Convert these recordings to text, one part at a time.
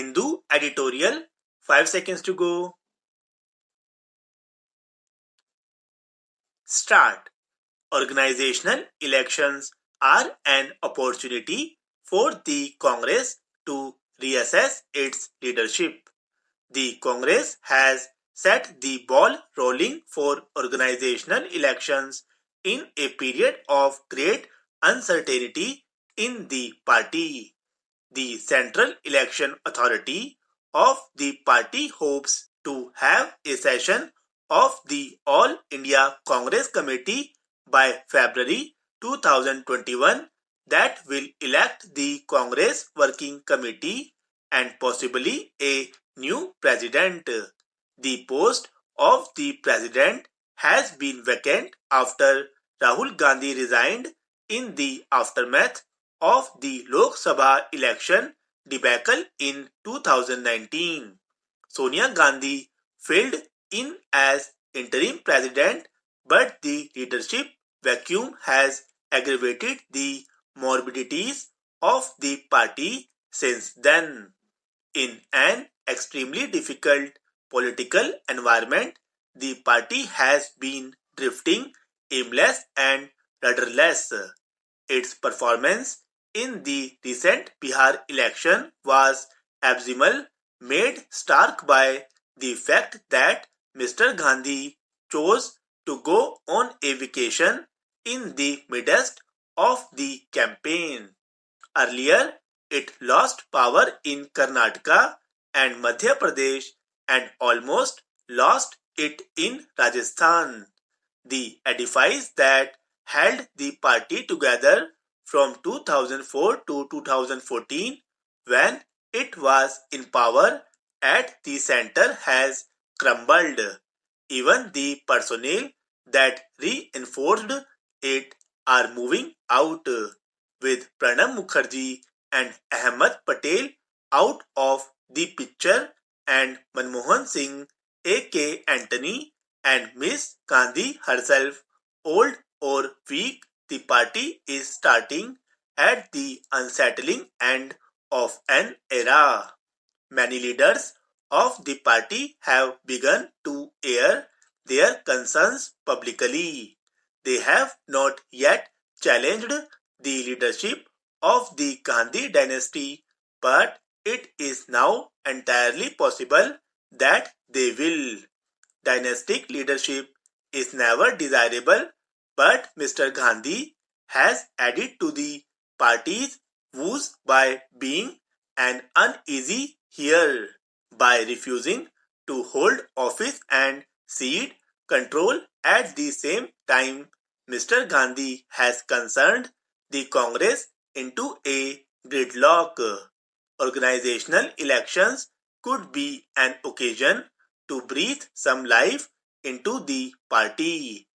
Hindu editorial. 5 seconds to go. Start. Organizational elections are an opportunity for the Congress to reassess its leadership. The Congress has set the ball rolling for organizational elections in a period of great uncertainty in the party. The Central Election Authority of the party hopes to have a session of the All India Congress Committee by February 2021 that will elect the Congress Working Committee and possibly a new president. The post of the president has been vacant after Rahul Gandhi resigned in the aftermath of the Lok Sabha election debacle in 2019. Sonia Gandhi filled in as interim president, but the leadership vacuum has aggravated the morbidities of the party since then. In an extremely difficult political environment, the party has been drifting aimless and rudderless. Its performance in the recent Bihar election was abysmal, made stark by the fact that Mr. Gandhi chose to go on a vacation in the midst of the campaign. Earlier, it lost power in Karnataka and Madhya Pradesh and almost lost it in Rajasthan. The edifice that held the party together from 2004 to 2014, when it was in power at the center, has crumbled. Even the personnel that reinforced it are moving out, with Pranab Mukherjee and Ahmed Patel out of the picture and Manmohan Singh, A.K. Antony, and Miss Gandhi herself old or weak. The party is starting at the unsettling end of an era. Many leaders of the party have begun to air their concerns publicly. They have not yet challenged the leadership of the Gandhi dynasty, but it is now entirely possible that they will. Dynastic leadership is never desirable, but Mr. Gandhi has added to the party's woes by being an uneasy heir, by refusing to hold office and cede control at the same time. Mr. Gandhi has concerned the Congress into a gridlock. Organizational elections could be an occasion to breathe some life into the party.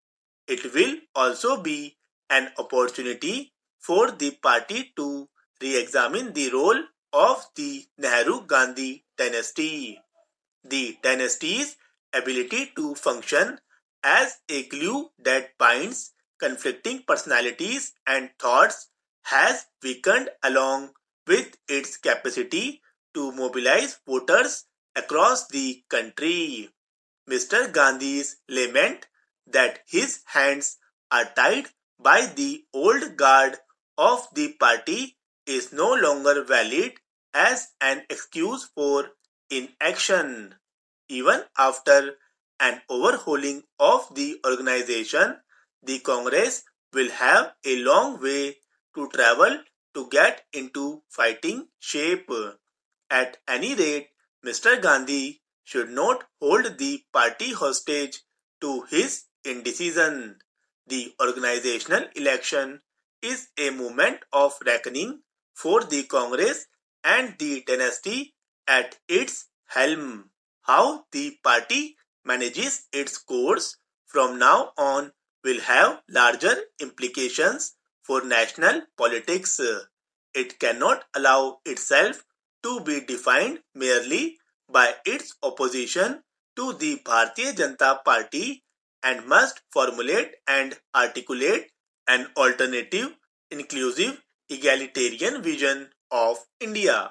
It will also be an opportunity for the party to re-examine the role of the Nehru-Gandhi dynasty. The dynasty's ability to function as a glue that binds conflicting personalities and thoughts has weakened along with its capacity to mobilize voters across the country. Mr. Gandhi's lament that his hands are tied by the old guard of the party is no longer valid as an excuse for inaction. Even after an overhauling of the organization, the Congress will have a long way to travel to get into fighting shape. At any rate, Mr. Gandhi should not hold the party hostage to his indecision. The organizational election is a moment of reckoning for the Congress and the dynasty at its helm. How the party manages its course from now on will have larger implications for national politics. It cannot allow itself to be defined merely by its opposition to the Bharatiya Janata Party and must formulate and articulate an alternative, inclusive, egalitarian vision of India.